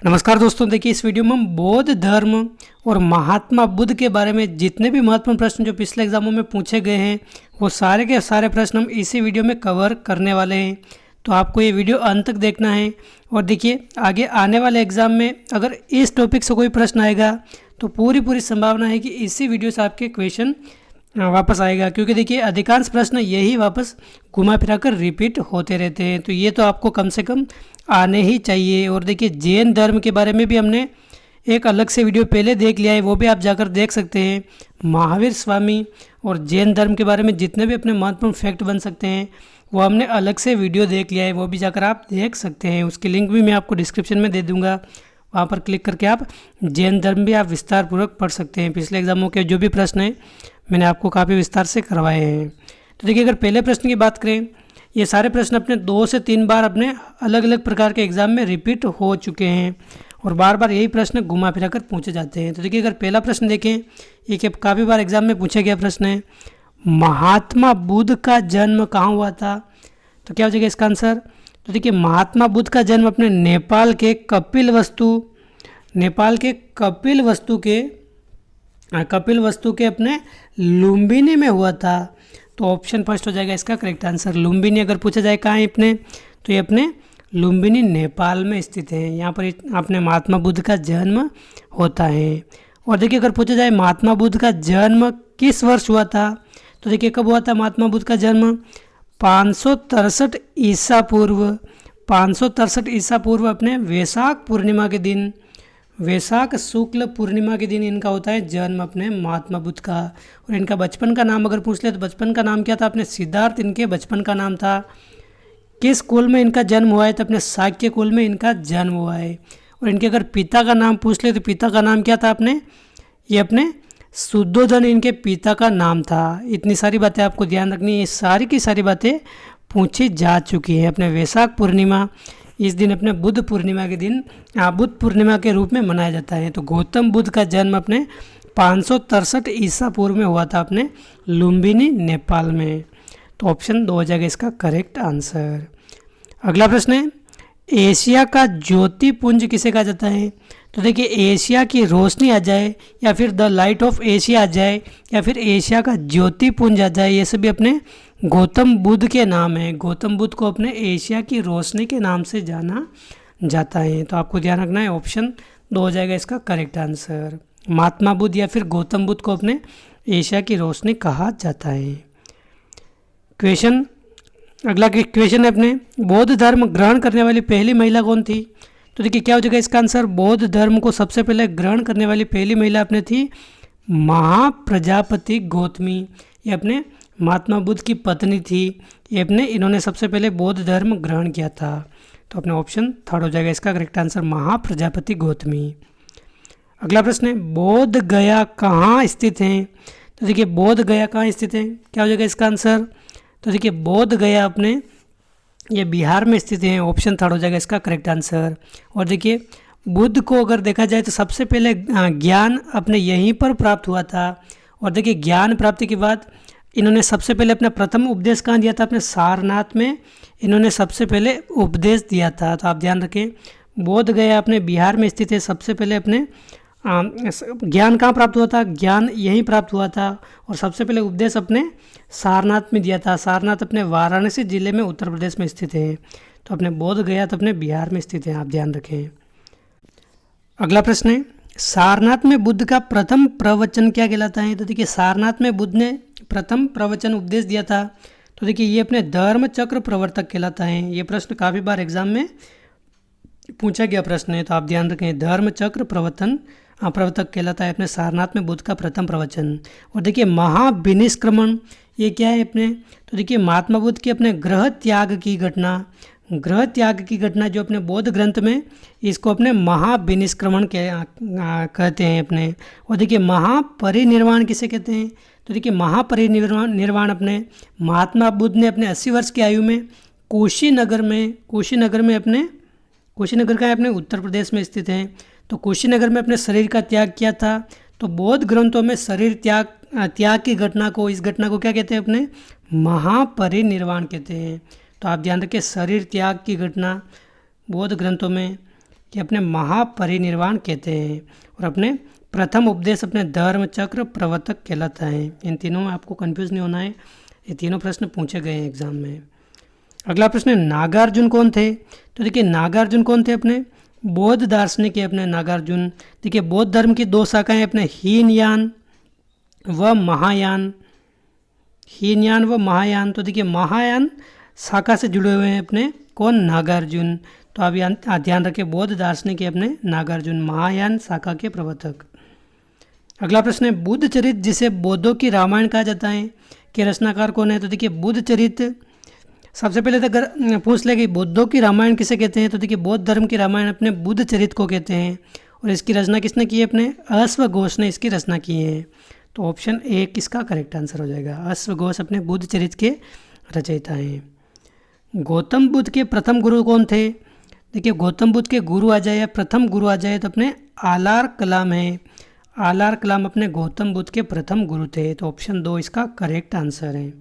नमस्कार दोस्तों, देखिए इस वीडियो में हम बौद्ध धर्म और महात्मा बुद्ध के बारे में जितने भी महत्वपूर्ण प्रश्न जो पिछले एग्जामों में पूछे गए हैं वो सारे के सारे प्रश्न हम इसी वीडियो में कवर करने वाले हैं। तो आपको ये वीडियो अंत तक देखना है। और देखिए आगे आने वाले एग्ज़ाम में अगर इस टॉपिक से कोई प्रश्न आएगा तो पूरी संभावना है कि इसी वीडियो से आपके क्वेश्चन वापस आएगा, क्योंकि देखिए अधिकांश प्रश्न यही वापस घुमा फिरा कर रिपीट होते रहते हैं। तो ये तो आपको कम से कम आने ही चाहिए। और देखिए जैन धर्म के बारे में भी हमने एक अलग से वीडियो पहले देख लिया है, वो भी आप जाकर देख सकते हैं। महावीर स्वामी और जैन धर्म के बारे में जितने भी अपने महत्वपूर्ण फैक्ट बन सकते हैं वो हमने अलग से वीडियो देख लिया है, वो भी जाकर आप देख सकते हैं। उसकी लिंक भी मैं आपको डिस्क्रिप्शन में दे दूँगा, वहाँ पर क्लिक करके आप जैन धर्म भी आप विस्तार पूर्वक पढ़ सकते हैं। पिछले एग्जामों के जो भी प्रश्न हैं मैंने आपको काफ़ी विस्तार से करवाए हैं। तो देखिए अगर पहले प्रश्न की बात करें, ये सारे प्रश्न अपने 2 से 3 बार अपने अलग अलग प्रकार के एग्जाम में रिपीट हो चुके हैं और बार बार यही प्रश्न घुमा फिरा कर पूछे जाते हैं। तो देखिए अगर पहला प्रश्न देखें, ये कि काफ़ी बार एग्जाम में पूछा गया प्रश्न है, महात्मा बुद्ध का जन्म कहाँ हुआ था? तो क्या हो जाएगा इसका आंसर? तो देखिए महात्मा बुद्ध का जन्म अपने नेपाल के कपिल वस्तु के अपने लुम्बिनी में हुआ था। तो ऑप्शन फर्स्ट हो जाएगा इसका करेक्ट आंसर। लुम्बिनी अगर पूछा जाए कहाँ है अपने, तो ये अपने लुम्बिनी नेपाल में स्थित है। यहाँ पर अपने महात्मा बुद्ध का जन्म होता है। और देखिए अगर पूछा जाए महात्मा बुद्ध का जन्म किस वर्ष हुआ था, तो देखिए कब हुआ था महात्मा बुद्ध का जन्म? 563 ईसा पूर्व। 563 ईसा पूर्व अपने वैशाख पूर्णिमा के दिन, वैशाख शुक्ल पूर्णिमा के दिन इनका होता है जन्म अपने महात्मा बुद्ध का। और इनका बचपन का नाम अगर पूछ ले तो बचपन का नाम क्या था? अपने सिद्धार्थ इनके बचपन का नाम था। किस कुल में इनका जन्म हुआ है? तो अपने शाक्य कुल में इनका जन्म हुआ है। और इनके अगर पिता का नाम पूछ ले तो पिता का नाम क्या था अपने? ये अपने शुद्धोधन इनके पिता का नाम था। इतनी सारी बातें आपको ध्यान रखनी है, ये सारी की सारी बातें पूछी जा चुकी हैं। अपने वैशाख पूर्णिमा इस दिन अपने बुद्ध पूर्णिमा के दिन बुद्ध पूर्णिमा के रूप में मनाया जाता है। तो गौतम बुद्ध का जन्म अपने 563 ईसा पूर्व में हुआ था अपने लुम्बिनी नेपाल में। तो ऑप्शन 2 हो जाएगा इसका करेक्ट आंसर। अगला प्रश्न है, एशिया का ज्योतिपुंज किसे कहा जाता है? तो देखिए एशिया की रोशनी आ जाए या फिर द लाइट ऑफ एशिया आ जाए या फिर एशिया का ज्योतिपुंज आ जाए, ये सभी अपने गौतम बुद्ध के नाम है। गौतम बुद्ध को अपने एशिया की रोशनी के नाम से जाना जाता है। तो आपको ध्यान रखना है, ऑप्शन 2 हो जाएगा इसका करेक्ट आंसर। महात्मा बुद्ध या फिर गौतम बुद्ध को अपने एशिया की रोशनी कहा जाता है। अगला क्वेश्चन है अपने, बौद्ध धर्म ग्रहण करने वाली पहली महिला कौन थी? तो देखिए क्या हो जाएगा इसका आंसर? बौद्ध धर्म को सबसे पहले ग्रहण करने वाली पहली महिला अपने थी महाप्रजापति गौतमी। ये अपने महात्मा बुद्ध की पत्नी थी। ये इन्होंने सबसे पहले बौद्ध धर्म ग्रहण किया था। तो अपने ऑप्शन 3 हो जाएगा इसका करेक्ट आंसर, महाप्रजापति गौतमी। अगला प्रश्न है, बोध गया कहाँ स्थित है? तो देखिए बोध गया कहाँ स्थित है, क्या हो जाएगा इसका आंसर? तो देखिए बोध गया अपने ये बिहार में स्थित है। ऑप्शन 3 हो जाएगा इसका करेक्ट आंसर। और देखिए बुद्ध को अगर देखा जाए तो सबसे पहले ज्ञान अपने यहीं पर प्राप्त हुआ था। और देखिए ज्ञान प्राप्ति के बाद इन्होंने सबसे पहले अपना प्रथम उपदेश कहाँ दिया था? अपने सारनाथ में इन्होंने सबसे पहले उपदेश दिया था। तो आप ध्यान रखें, बोध गया अपने बिहार में स्थित है। सबसे पहले अपने ज्ञान कहाँ प्राप्त हुआ था? ज्ञान यहीं प्राप्त हुआ था। और सबसे पहले उपदेश अपने सारनाथ में दिया था। सारनाथ अपने वाराणसी जिले में उत्तर प्रदेश में स्थित है। तो अपने बोध गया तो अपने बिहार में स्थित है, आप ध्यान रखें। अगला प्रश्न है, सारनाथ में बुद्ध का प्रथम प्रवचन क्या कहलाता है? तो देखिए सारनाथ में बुद्ध ने प्रथम प्रवचन उपदेश दिया था। तो देखिए ये अपने धर्म चक्र प्रवर्तक कहलाता है। ये प्रश्न काफ़ी बार एग्जाम में पूछा गया प्रश्न है, तो आप ध्यान रखें, धर्म चक्र प्रवर्तक कहलाता है अपने सारनाथ में बुद्ध का प्रथम प्रवचन। और देखिए महाविनिष्क्रमण ये क्या है अपने? तो देखिए महात्मा बुद्ध के अपने गृह त्याग की घटना जो अपने बौद्ध ग्रंथ में इसको अपने महाविनिष्क्रमण कहते हैं अपने। और देखिए महापरिनिर्वाण किसे कहते हैं? तो देखिए महापरिनिर्वाण अपने महात्मा बुद्ध ने अपने 80 वर्ष की आयु में कुशीनगर का अपने उत्तर प्रदेश में स्थित है। तो कुशीनगर में अपने शरीर का त्याग किया था। तो बौद्ध ग्रंथों में शरीर त्याग की घटना को, इस घटना को क्या कहते हैं? अपने महापरिनिर्वाण कहते हैं। तो आप ध्यान रखिए, शरीर त्याग की घटना बौद्ध ग्रंथों में कि अपने महापरिनिर्वाण कहते हैं, और अपने प्रथम उपदेश अपने धर्म चक्र प्रवर्तक कहलाता है। इन तीनों में आपको कंफ्यूज नहीं होना है, ये तीनों प्रश्न पूछे गए हैं एग्जाम में। अगला प्रश्न है नागार्जुन कौन थे? तो देखिए नागार्जुन कौन थे? अपने बौद्ध दार्शनिक है अपने नागार्जुन। देखिए बौद्ध धर्म की दो शाखाएं अपने हीनयान व महायान, हीनयान व महायान। तो देखिए महायान शाखा से जुड़े हुए हैं अपने कौन? नागार्जुन। तो आप यहाँ ध्यान रखें, बौद्ध दार्शनिक है अपने नागार्जुन, महायान शाखा के प्रवर्तक। अगला प्रश्न है बुद्ध चरित जिसे बौद्धों की रामायण कहा जाता है कि रचनाकार कौन है? तो देखिए बुद्ध चरित, सबसे पहले तो अगर पूछ ले कि बौद्धों की रामायण किसे कहते हैं, तो देखिए बौद्ध धर्म की रामायण अपने बुद्ध चरित को कहते हैं, और इसकी रचना किसने की है? अपने अश्वघोष ने इसकी रचना की है। तो ऑप्शन ए किसका करेक्ट आंसर हो जाएगा? अश्वघोष अपने बुद्ध चरित के रचयिता हैं। गौतम बुद्ध के प्रथम गुरु कौन थे? देखिए गौतम बुद्ध के गुरु आ जाए या प्रथम गुरु आ जाए तो अपने आलार कलाम है। आलार कलाम अपने गौतम बुद्ध के प्रथम गुरु थे। तो ऑप्शन 2 इसका करेक्ट आंसर है,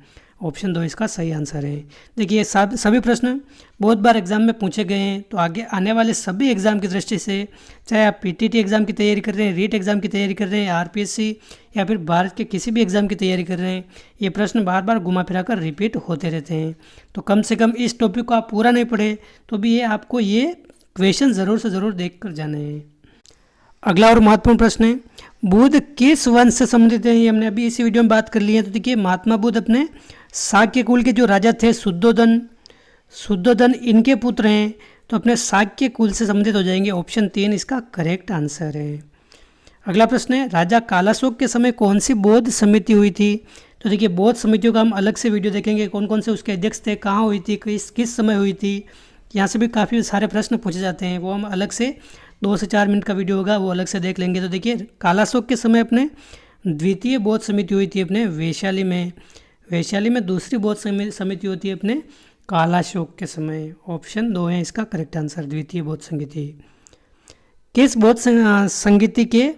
ऑप्शन 2 इसका सही आंसर है। देखिए सभी प्रश्न बहुत बार एग्जाम में पूछे गए हैं, तो आगे आने वाले सभी एग्जाम की दृष्टि से, चाहे आप पीटीटी एग्जाम की तैयारी कर रहे हैं, रीट एग्जाम की तैयारी कर रहे हैं, आरपीएससी या फिर भारत के किसी भी एग्जाम की तैयारी कर रहे हैं, ये प्रश्न बार बार घुमा फिरा कर रिपीट होते रहते हैं। तो कम से कम इस टॉपिक को आप पूरा नहीं पढ़े तो भी ये आपको ये क्वेश्चन ज़रूर से ज़रूर देख कर जाने हैं। अगला और महत्वपूर्ण प्रश्न है बुद्ध किस वंश से संबंधित हैं? ये हमने अभी इसी वीडियो में बात कर ली है। तो देखिए महात्मा बुद्ध अपने शाक्य कुल के जो राजा थे शुद्धोधन इनके पुत्र हैं, तो अपने शाक्य कुल से संबंधित हो जाएंगे। ऑप्शन 3 इसका करेक्ट आंसर है। अगला प्रश्न है राजा कालाशोक के समय कौन सी बौद्ध समिति हुई थी? तो देखिए बौद्ध समितियों का हम अलग से वीडियो देखेंगे, कौन कौन से उसके अध्यक्ष थे, कहाँ हुई थी, किस समय हुई थी। यहाँ से भी काफ़ी सारे प्रश्न पूछे जाते हैं, वो हम अलग से 2 से 4 मिनट का वीडियो होगा, वो अलग से देख लेंगे। तो देखिए कालाशोक के समय अपने द्वितीय बौद्ध समिति हुई थी अपने वैशाली में। वैशाली में दूसरी बौद्ध समिति होती है अपने कालाशोक के समय। ऑप्शन 2 है इसका करेक्ट आंसर, द्वितीय बौद्ध समिति। किस बौद्ध संगीति के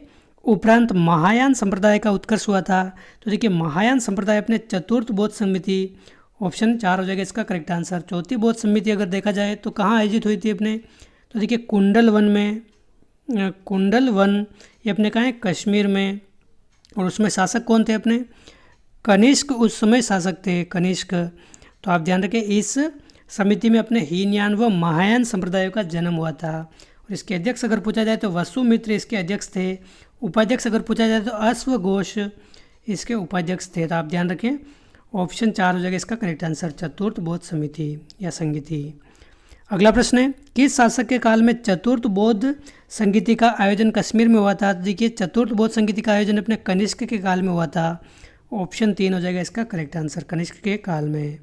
उपरांत महायान संप्रदाय का उत्कर्ष हुआ था? तो देखिए महायान संप्रदाय अपने चतुर्थ बौद्ध समिति, ऑप्शन 4 हो जाएगा इसका करेक्ट आंसर। चौथी बौद्ध समिति अगर देखा जाए तो कहाँ आयोजित हुई थी अपने? तो देखिए कुंडल वन में, कुंडल वन ये अपने कहाँ है? कश्मीर में। और उसमें शासक कौन थे अपने? कनिष्क उस समय शासक थे, कनिष्क। तो आप ध्यान रखें इस समिति में अपने हीनयान व महायान संप्रदायों का जन्म हुआ था। और इसके अध्यक्ष अगर पूछा जाए तो वसुमित्र इसके अध्यक्ष थे। उपाध्यक्ष अगर पूछा जाए तो अश्वघोष इसके उपाध्यक्ष थे। तो आप ध्यान रखें ऑप्शन 4 हो जाएगा इसका करेक्ट आंसर, चतुर्थ बौद्ध समिति या संगीति। अगला प्रश्न है किस शासक के काल में चतुर्थ बौद्ध संगीति का आयोजन कश्मीर में हुआ था? देखिए चतुर्थ बौद्ध संगीति का आयोजन अपने कनिष्क के काल में हुआ था। ऑप्शन 3 हो जाएगा इसका करेक्ट आंसर, कनिष्क के काल में।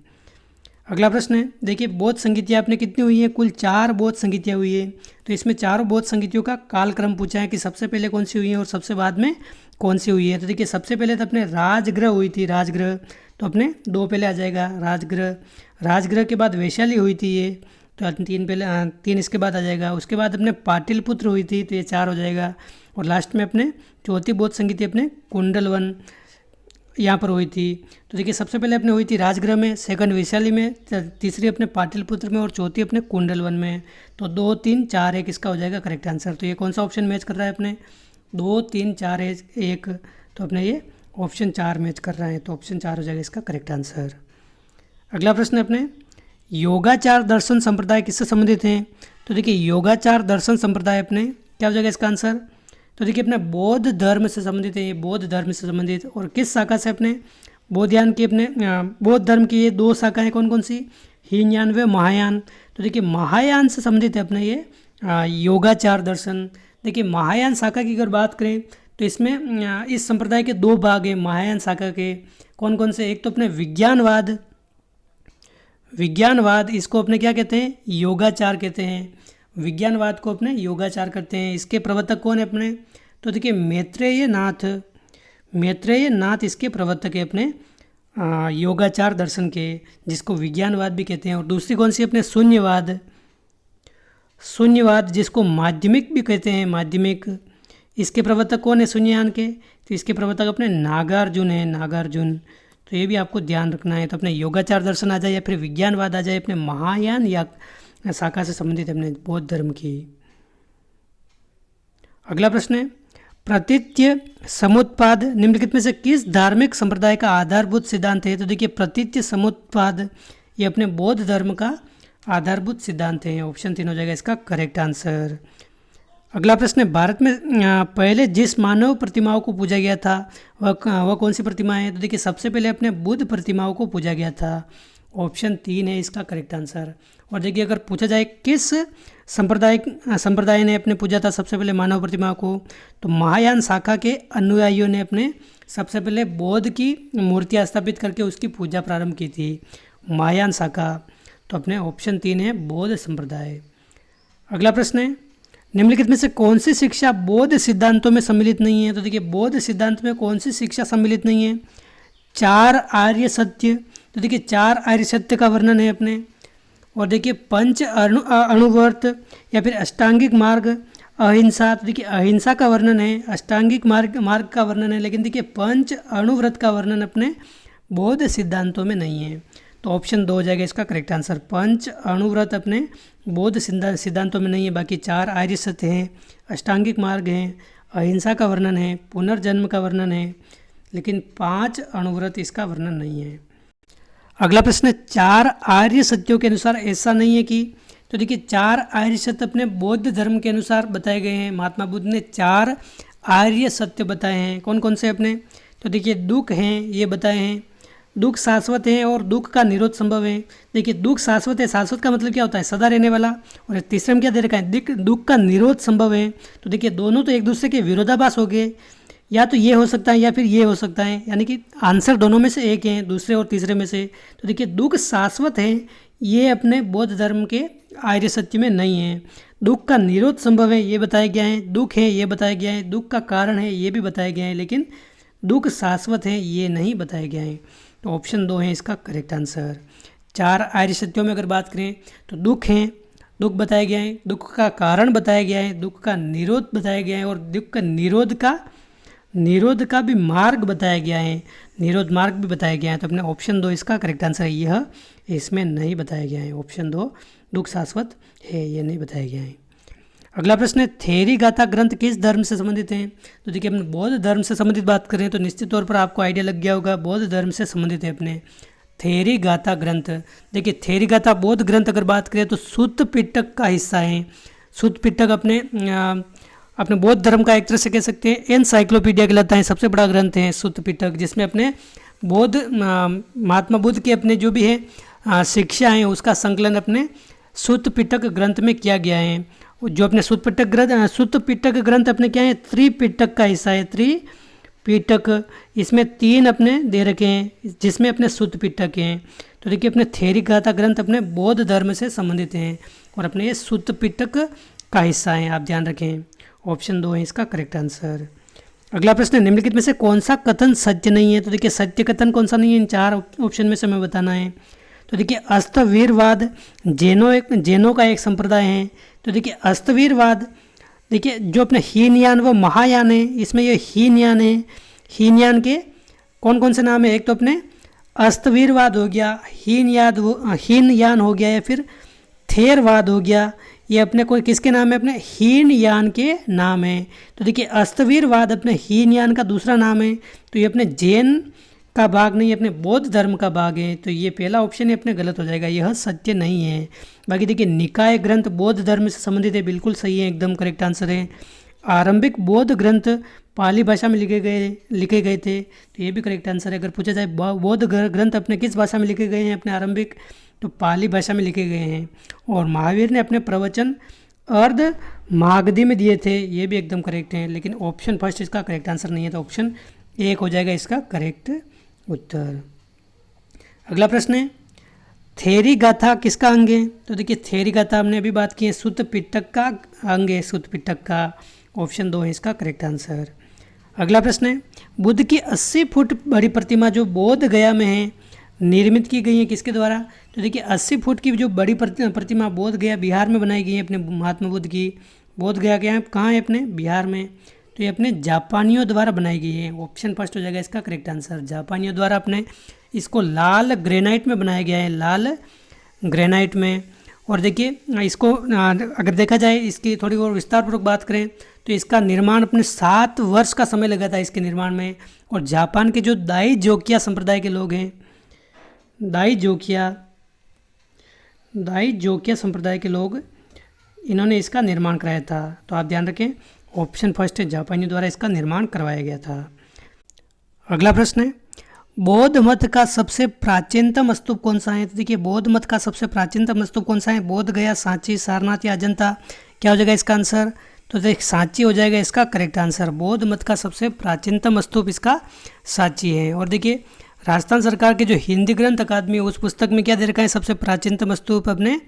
अगला प्रश्न है देखिए बौद्ध संगीतियाँ आपने कितनी हुई हैं? कुल 4 बौद्ध संगीतियाँ हुई है। तो इसमें चारों बौद्ध संगीतियों का कालक्रम पूछा है कि सबसे पहले कौन सी हुई है और सबसे बाद में कौन सी हुई है। तो देखिए सबसे पहले तो अपने राजगृह हुई थी, राजगृह, तो अपने 2 पहले आ जाएगा राजगृह। राजगृह के बाद वैशाली हुई थी ये, तो 3 इसके बाद आ जाएगा। उसके बाद अपने पाटिलपुत्र हुई थी, तो ये 4 हो जाएगा। और लास्ट में अपने चौथी बौद्ध संगीति अपने कुंडलवन यहाँ पर हुई थी। तो देखिए सबसे पहले अपने हुई थी राजगृह में, सेकंड वैशाली में, तीसरी अपने पाटिलपुत्र में और चौथी अपने कुंडलवन में। तो 2, 3, 4, 1 इसका हो जाएगा करेक्ट आंसर। तो ये कौन सा ऑप्शन मैच कर रहा है अपने? 2, 3, 4, 1, तो अपने ये ऑप्शन 4 मैच कर रहा है। तो ऑप्शन 4 हो जाएगा इसका करेक्ट आंसर। अगला प्रश्न है अपने योगाचार दर्शन संप्रदाय किससे संबंधित हैं? तो देखिए योगाचार दर्शन संप्रदाय अपने क्या हो जाएगा इसका आंसर? तो देखिए अपने बौद्ध धर्म से संबंधित है, ये बौद्ध धर्म से संबंधित। और किस शाखा से? अपने बौद्धयान की, अपने बौद्ध धर्म की ये 2 शाखाएं कौन कौन सी? हीनयान व महायान। तो देखिए महायान से संबंधित है अपने ये योगाचार दर्शन। देखिए महायान शाखा की अगर बात करें तो इसमें इस संप्रदाय के 2 भाग हैं महायान शाखा के, कौन कौन से? एक तो अपने विज्ञानवाद, विज्ञानवाद इसको अपने क्या कहते हैं? योगाचार कहते हैं। विज्ञानवाद को अपने योगाचार करते हैं। इसके प्रवर्तक कौन है अपने? तो देखिए मैत्रेय नाथ इसके प्रवर्तक है अपने योगाचार दर्शन के, जिसको विज्ञानवाद भी कहते हैं। और दूसरी कौन सी? अपने शून्यवाद जिसको माध्यमिक भी कहते हैं, माध्यमिक। इसके प्रवर्तक कौन है शून्ययान के? तो इसके प्रवर्तक अपने नागार्जुन है, नागार्जुन। तो ये भी आपको ध्यान रखना है। तो अपने योगाचार दर्शन आ जाए या फिर विज्ञानवाद आ जाए, अपने महायान या शाखा से संबंधित अपने बौद्ध धर्म की। अगला प्रश्न है, प्रतीत्य समुत्पाद निम्नलिखित में से किस धार्मिक संप्रदाय का आधारभूत सिद्धांत है? तो देखिए प्रतीत्य समुत्पाद ये अपने बौद्ध धर्म का आधारभूत सिद्धांत है। ऑप्शन 3 हो जाएगा इसका करेक्ट आंसर। अगला प्रश्न है, भारत में पहले जिस मानव प्रतिमाओं को पूजा गया था वह कौन सी प्रतिमा है? तो देखिए सबसे पहले अपने बुद्ध प्रतिमाओं को पूजा गया था। ऑप्शन 3 है इसका करेक्ट आंसर। और देखिए अगर पूछा जाए किस संप्रदाय ने अपने पूजा था सबसे पहले मानव प्रतिमा को, तो महायान शाखा के अनुयायियों ने अपने सबसे पहले बौद्ध की मूर्तियाँ स्थापित करके उसकी पूजा प्रारंभ की थी, महायान शाखा। तो अपने ऑप्शन 3 है बौद्ध संप्रदाय। अगला प्रश्न है, निम्नलिखित में से कौन सी शिक्षा बौद्ध सिद्धांतों में सम्मिलित नहीं है? तो देखिए बौद्ध सिद्धांत में कौन सी शिक्षा सम्मिलित नहीं है? 4 आर्य सत्य। तो देखिए 4 आर्य सत्य का वर्णन है अपने। और देखिए पंच अणुव्रत या फिर अष्टांगिक मार्ग, अहिंसा। तो देखिए अहिंसा का वर्णन है, अष्टांगिक मार्ग का वर्णन है, लेकिन देखिए पंच अणुव्रत का वर्णन अपने बौद्ध सिद्धांतों में नहीं है। तो ऑप्शन 2 हो जाएगा इसका करेक्ट आंसर। पंच अणुव्रत अपने बौद्ध सिद्धांतों में नहीं है, बाकी 4 आर्य सत्य हैं, अष्टांगिक मार्ग हैं, अहिंसा का वर्णन है, पुनर्जन्म का वर्णन है, लेकिन 5 अणुव्रत इसका वर्णन नहीं है। अगला प्रश्न, 4 आर्य सत्यों के अनुसार ऐसा नहीं है कि। तो देखिए 4 आर्य सत्य अपने बौद्ध धर्म के अनुसार बताए गए हैं। महात्मा बुद्ध ने 4 आर्य सत्य बताए हैं। कौन कौन से अपने? तो देखिए दुख हैं ये बताए हैं, दुख शाश्वत है और दुख का निरोध संभव है। देखिए दुख शाश्वत है, शाश्वत का मतलब क्या होता है? सदा रहने वाला। और तीसरे में क्या दे रखा है? दुख का निरोध संभव है। तो देखिए दोनों तो एक दूसरे के विरोधाभास हो गए, या तो ये हो सकता है या फिर ये हो सकता है, यानी कि आंसर दोनों में से एक है, दूसरे और तीसरे में से। तो देखिए दुख शाश्वत है ये अपने बौद्ध धर्म के आर्य सत्य में नहीं है। दुख का निरोध संभव है ये बताया गया है, दुख है ये बताया गया है, दुख का कारण है ये भी बताया गया है, लेकिन दुख शाश्वत है ये नहीं बताया गया है। तो ऑप्शन 2 है इसका करेक्ट आंसर। 4 आर्य सत्यों में अगर बात करें तो दुख है, दुख बताया गया है, दुख का कारण बताया गया है, दुख का निरोध बताया गया है, और दुख का निरोध का भी मार्ग बताया गया है, निरोध मार्ग भी बताया गया है। तो अपने ऑप्शन 2 इसका करेक्ट आंसर है। यह इसमें नहीं बताया गया है। ऑप्शन 2 दुख शाश्वत है ये नहीं बताया गया है। अगला प्रश्न है, थेरी गाथा ग्रंथ किस धर्म से संबंधित हैं? तो देखिए अपने बौद्ध धर्म से संबंधित बात करें तो निश्चित तौर पर आपको आइडिया लग गया होगा, बौद्ध धर्म से संबंधित है अपने थेरी गाथा ग्रंथ। देखिए थेरी गाथा बौद्ध ग्रंथ अगर बात करें तो सुत्त पिटक का हिस्सा है। सुत्त पिटक अपने बौद्ध धर्म का एक तरह से कह सकते हैं एनसाइक्लोपीडिया कहलाता है, सबसे बड़ा ग्रंथ है सुत्त पिटक, जिसमें अपने बौद्ध महात्मा बुद्ध के अपने जो भी है शिक्षा है उसका संकलन अपने सुत्त पिटक ग्रंथ में किया गया है। जो अपने सुत्त पिटक ग्रंथ अपने क्या है? त्रिपिटक का हिस्सा है, त्रिपिटक। इसमें 3 अपने दे रखे हैं जिसमें अपने सुत्त पिटक हैं। तो देखिए अपने थेरी गाथा ग्रंथ अपने बौद्ध धर्म से संबंधित हैं और अपने ये सुत्त पिटक का हिस्सा है, आप ध्यान रखें। ऑप्शन 2 है इसका करेक्ट आंसर। अगला प्रश्न, निम्नलिखित में से कौन सा कथन सत्य नहीं है? तो देखिए सत्य कथन कौन सा नहीं है, इन 4 ऑप्शन में से हमें बताना है। तो देखिए अस्तवीरवाद जैनों का एक संप्रदाय है। तो देखिए अस्तवीरवाद, देखिए जो अपने हीनयान व महायान है, इसमें ये हीनयान है। हीनयान के कौन कौन से नाम है? एक तो अपने अस्तवीरवाद हो गया, हीनयान हो गया, या फिर थेरवाद हो गया। ये अपने कोई किसके नाम है? अपने हीनयान के नाम है। तो देखिए अस्तवीरवाद अपने हीनयान का दूसरा नाम है। तो ये अपने जैन का भाग नहीं, अपने बौद्ध धर्म का भाग है। तो ये पहला ऑप्शन है अपने गलत हो जाएगा, यह सत्य नहीं है। बाकी देखिए निकाय ग्रंथ बौद्ध धर्म से संबंधित है, बिल्कुल सही है, एकदम करेक्ट आंसर है। आरंभिक बौद्ध ग्रंथ पाली भाषा में लिखे गए थे, तो ये भी करेक्ट आंसर है। अगर पूछा जाए बौद्ध ग्रंथ अपने किस भाषा में लिखे गए हैं अपने आरंभिक, तो पाली भाषा में लिखे गए हैं। और महावीर ने अपने प्रवचन अर्ध मागधी में दिए थे, ये भी एकदम करेक्ट है, लेकिन ऑप्शन फर्स्ट इसका करेक्ट आंसर नहीं है। तो ऑप्शन 1 हो जाएगा इसका करेक्ट उत्तर। अगला प्रश्न है, थेरी गाथा किसका अंग है? तो देखिए थेरी गाथा हमने अभी बात की है, सुत्त पिटक का अंग है, सुत्त पिटक का। ऑप्शन 2 है इसका करेक्ट आंसर। अगला प्रश्न है, बुद्ध की 80 फुट बड़ी प्रतिमा जो बोध गया में है निर्मित की गई है किसके द्वारा? तो देखिए 80 फुट की जो बड़ी प्रतिमा बोध गया बिहार में बनाई गई है अपने महात्मा बुद्ध की। बोध गया कहाँ है? अपने बिहार में। तो ये अपने जापानियों द्वारा बनाई गई है। ऑप्शन फर्स्ट हो जाएगा इसका करेक्ट आंसर। जापानियों द्वारा अपने इसको लाल ग्रेनाइट में बनाया गया है, लाल ग्रेनाइट में। और देखिए इसको अगर देखा जाए, इसकी थोड़ी और विस्तारपूर्वक बात करें तो इसका निर्माण अपने 7 वर्ष का समय लगा था इसके निर्माण में। और जापान के जो दाई जोकिया संप्रदाय के लोग हैं, दाई जोकिया संप्रदाय के लोग, इन्होंने इसका निर्माण कराया था। तो आप ध्यान रखें, ऑप्शन फर्स्ट है, जापानियों द्वारा इसका निर्माण करवाया गया था। अगला प्रश्न है, बौद्ध मत का सबसे प्राचीनतम स्तूप कौन सा है? तो देखिए बौद्ध मत का सबसे प्राचीनतम स्तूप कौन सा है? बोध गया, सांची, सारनाथ या अजंता? क्या हो जाएगा इसका आंसर? तो देख सांची हो जाएगा इसका करेक्ट आंसर। बौद्ध मत का सबसे प्राचीनतम स्तूप इसका सांची है। और देखिए राजस्थान सरकार के जो हिंदी ग्रंथ अकादमी है, उस पुस्तक में क्या दे रखा है? सबसे प्राचीनतम स्तूप अपने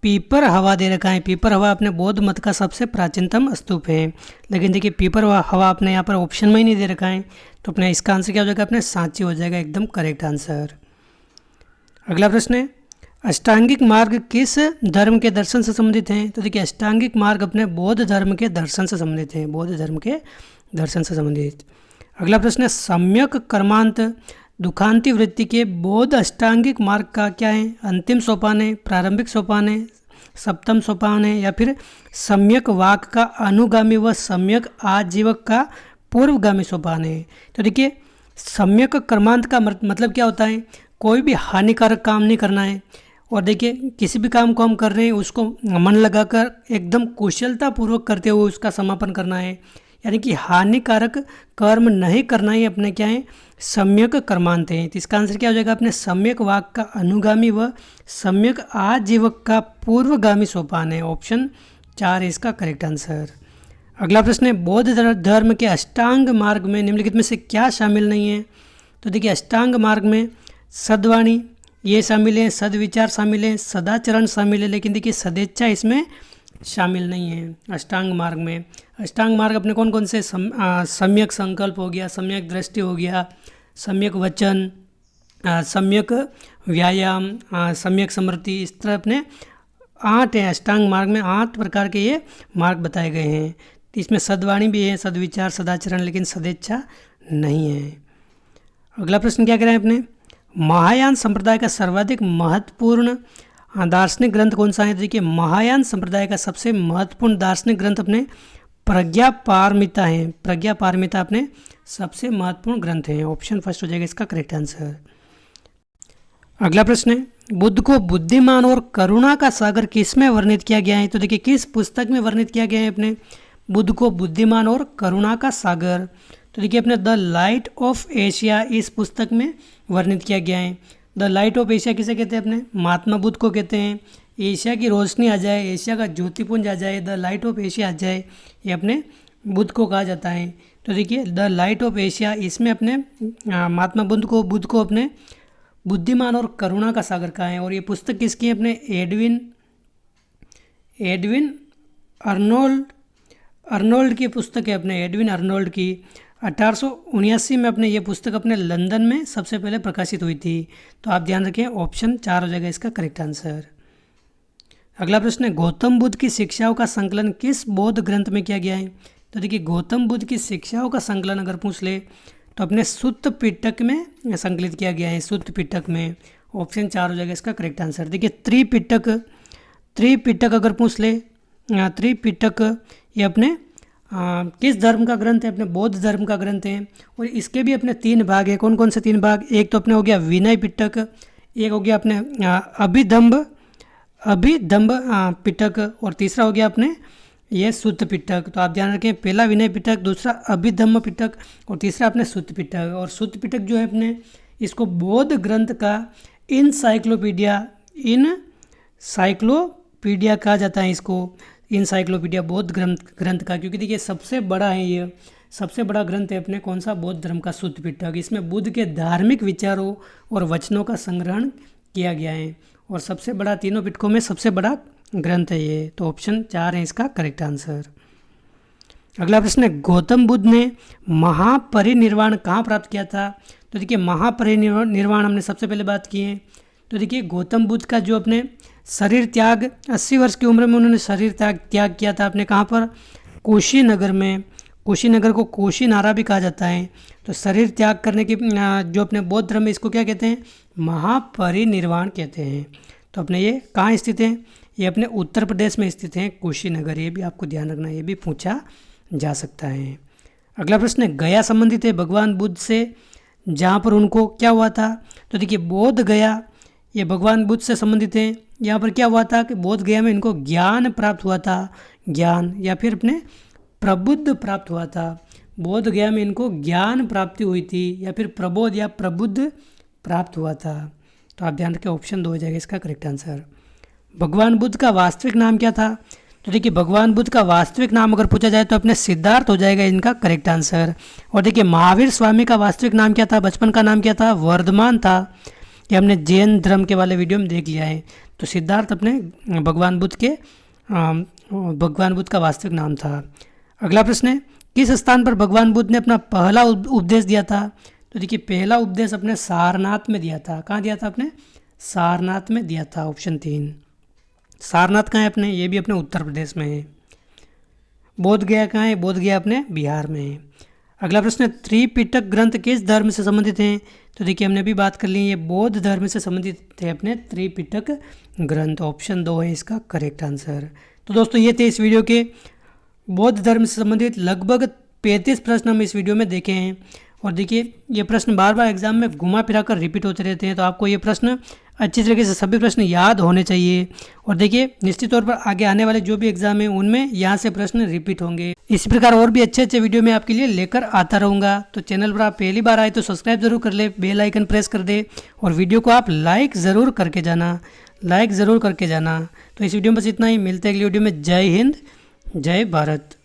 पीपर हवा दे रखा है। पीपर हवा अपने बौद्ध मत का सबसे प्राचीनतम स्तूप है। लेकिन देखिए पीपर हवा अपने यहाँ पर ऑप्शन में ही नहीं दे रखा है, तो अपने इसका आंसर क्या हो जाएगा? अपने सांची हो जाएगा एकदम करेक्ट आंसर। अगला प्रश्न है, अष्टांगिक मार्ग किस धर्म के दर्शन से संबंधित हैं? तो देखिए अष्टांगिक मार्ग अपने बौद्ध धर्म के दर्शन से संबंधित हैं, बौद्ध धर्म के दर्शन से संबंधित। अगला प्रश्न है, सम्यक कर्मांत दुखांति वृत्ति के बौद्ध अष्टांगिक मार्ग का क्या है? अंतिम सोपान है, प्रारंभिक सोपान है, सप्तम सोपान है, या फिर सम्यक वाक का अनुगामी व सम्यक आजीवक का पूर्वगामी सोपान है? तो देखिए सम्यक कर्मांत का मतलब क्या होता है? कोई भी हानिकारक काम नहीं करना है। और देखिए किसी भी काम को हम कर रहे हैं उसको मन लगाकर एकदम कुशलतापूर्वक करते हुए उसका समापन करना है, यानी कि हानिकारक कर्म नहीं करना ही अपने क्या है? सम्यक कर्मांत हैं। तो इसका आंसर क्या हो जाएगा? अपने सम्यक वाक का अनुगामी व सम्यक आजीवक का पूर्वगामी सोपान है। ऑप्शन 4 है इसका करेक्ट आंसर। अगला प्रश्न है, बौद्ध धर्म के अष्टांग मार्ग में निम्नलिखित में से क्या शामिल नहीं है? तो देखिए अष्टांग मार्ग में सद्वाणी ये शामिल है, सद्विचार शामिल है, सदाचरण शामिल है, लेकिन देखिए सदेच्छा इसमें शामिल नहीं है अष्टांग मार्ग में। अष्टांग मार्ग अपने कौन कौन से? सम्यक संकल्प हो गया, सम्यक दृष्टि हो गया, सम्यक वचन, सम्यक व्यायाम, सम्यक स्मृति, इस तरह अपने 8 हैं अष्टांग मार्ग में। 8 प्रकार के ये मार्ग बताए गए हैं। तो इसमें सद्वाणी भी है, सद्विचार, सदाचरण, लेकिन सदेच्छा नहीं है। अगला प्रश्न क्या कह रहे हैं अपने, महायान संप्रदाय का सर्वाधिक महत्वपूर्ण दार्शनिक ग्रंथ कौन सा है? देखिए महायान संप्रदाय का सबसे महत्वपूर्ण दार्शनिक ग्रंथ अपने प्रज्ञा पारमिता है। प्रज्ञा पारमिता अपने सबसे महत्वपूर्ण ग्रंथ है। ऑप्शन फर्स्ट हो जाएगा इसका करेक्ट आंसर। अगला प्रश्न है, बुद्ध को बुद्धिमान और करुणा का सागर किस में वर्णित किया गया है? तो देखिए किस पुस्तक में वर्णित किया गया है अपने बुद्ध को बुद्धिमान और करुणा का सागर? तो देखिए अपने द लाइट ऑफ एशिया इस पुस्तक में वर्णित किया गया है। द लाइट ऑफ एशिया किसे कहते हैं? अपने महात्मा बुद्ध को कहते हैं। एशिया की रोशनी आ जाए, एशिया का ज्योतिपुंज आ जाए, द लाइट ऑफ एशिया आ जाए, ये अपने बुद्ध को कहा जाता है। तो देखिए द लाइट ऑफ एशिया इसमें अपने महात्मा बुद्ध को अपने बुद्धिमान और करुणा का सागर कहा है। और ये पुस्तक किसकी है? अपने एडविन अर्नोल्ड की पुस्तक है, अपने एडविन अर्नोल्ड की। 1879 में अपने ये पुस्तक अपने लंदन में सबसे पहले प्रकाशित हुई थी। तो आप ध्यान रखें ऑप्शन 4 हो जाएगा इसका करेक्ट आंसर। अगला प्रश्न है, गौतम बुद्ध की शिक्षाओं का संकलन किस बौद्ध ग्रंथ में किया गया है? तो देखिए गौतम बुद्ध की शिक्षाओं का संकलन अगर पूछ ले तो अपने सुत्त पिटक में संकलित किया गया है, सुत्त पिटक में। ऑप्शन 4 हो जाएगा इसका करेक्ट आंसर। देखिए त्रिपिटक अगर पूछ ले, त्रिपिटक ये अपने किस धर्म का ग्रंथ है? अपने बौद्ध धर्म का ग्रंथ है। और इसके भी अपने 3 भाग है। कौन कौन से 3 भाग? एक तो अपने हो गया विनय पिटक, एक हो गया अपने अभिधम्ब पिटक, और तीसरा हो गया अपने ये सुत्त पिटक। तो आप ध्यान रखें, पहला विनय पिटक, दूसरा अभिधम्म पिटक और तीसरा अपने सुत्त पिटक। और सुत्त पिटक जो है अपने इसको बौद्ध ग्रंथ का इनसाइक्लोपीडिया कहा जाता है। इसको इनसाइक्लोपीडिया बौद्ध ग्रंथ का, क्योंकि देखिए सबसे बड़ा है, ये सबसे बड़ा ग्रंथ है अपने कौन सा? बौद्ध धर्म का सुत्त पिटक। इसमें बुद्ध के धार्मिक विचारों और वचनों का संग्रहण किया गया है और सबसे बड़ा, तीनों पिटकों में सबसे बड़ा ग्रंथ है ये। तो ऑप्शन 4 है इसका करेक्ट आंसर। अगला प्रश्न है, गौतम बुद्ध ने महापरिनिर्वाण कहाँ प्राप्त किया था? तो देखिए महापरिनिर्वाण हमने सबसे पहले बात की है। तो देखिए गौतम बुद्ध का जो अपने शरीर त्याग 80 वर्ष की उम्र में उन्होंने शरीर त्याग किया था अपने कहाँ पर? कुशीनगर में। कुशीनगर को कुशीनारा भी कहा जाता है। तो शरीर त्याग करने की जो अपने बौद्ध धर्म में इसको क्या कहते हैं? महापरिनिर्वाण कहते हैं। तो अपने ये कहाँ स्थित है? ये अपने उत्तर प्रदेश में स्थित हैं, कुशीनगर। ये भी आपको ध्यान रखना, ये भी पूछा जा सकता है। अगला प्रश्न है, गया संबंधित है भगवान बुद्ध से, जहाँ पर उनको क्या हुआ था? तो देखिए बोध गया ये भगवान बुद्ध से संबंधित है। यहाँ पर क्या हुआ था कि बोध गया में इनको ज्ञान प्राप्त हुआ था, ज्ञान या फिर अपने प्रबुद्ध प्राप्त हुआ था। बोध गया में इनको ज्ञान प्राप्ति हुई थी या फिर प्रबोध या प्रबुद्ध प्राप्त हुआ था। तो आप ध्यान रखें, ऑप्शन 2 हो जाएगा इसका करेक्ट आंसर। भगवान बुद्ध का वास्तविक नाम क्या था? तो देखिए भगवान बुद्ध का वास्तविक नाम अगर पूछा जाए तो अपने सिद्धार्थ हो जाएगा इनका करेक्ट आंसर। और देखिए महावीर स्वामी का वास्तविक नाम क्या था? बचपन का नाम क्या था? वर्धमान था। ये हमने जैन धर्म के वाले वीडियो में देख लिया है। तो सिद्धार्थ अपने भगवान बुद्ध का वास्तविक नाम था। अगला प्रश्न है, किस स्थान पर भगवान बुद्ध ने अपना पहला उपदेश दिया था? तो देखिए पहला उपदेश अपने सारनाथ में दिया था। कहाँ दिया था? अपने सारनाथ में दिया था, ऑप्शन 3। सारनाथ कहाँ है अपने? ये भी अपने उत्तर प्रदेश में है। बोध गया कहाँ है? बोध गया अपने बिहार में है। अगला प्रश्न है, त्रिपिटक ग्रंथ किस धर्म से संबंधित हैं? तो देखिए हमने भी बात कर ली, ये बौद्ध धर्म से संबंधित थे अपने त्रिपिटक ग्रंथ। ऑप्शन 2 है इसका करेक्ट आंसर। तो दोस्तों ये थे इस वीडियो के बौद्ध धर्म से संबंधित लगभग 35 प्रश्न हम इस वीडियो में देखे हैं। और देखिए ये प्रश्न बार बार एग्जाम में घुमा फिरा कर रिपीट होते रहते हैं, तो आपको ये प्रश्न अच्छी तरीके से सभी प्रश्न याद होने चाहिए। और देखिए निश्चित तौर पर आगे आने वाले जो भी एग्जाम है उनमें यहाँ से प्रश्न रिपीट होंगे। इसी प्रकार और भी अच्छे अच्छे वीडियो मैं आपके लिए लेकर आता रहूँगा। तो चैनल पर आप पहली बार आए तो सब्सक्राइब जरूर कर ले, बेल आइकन प्रेस कर दे और वीडियो को आप लाइक ज़रूर करके जाना, तो इस वीडियो में बस इतना ही। मिलते हैं अगली वीडियो में। जय हिंद, जय भारत।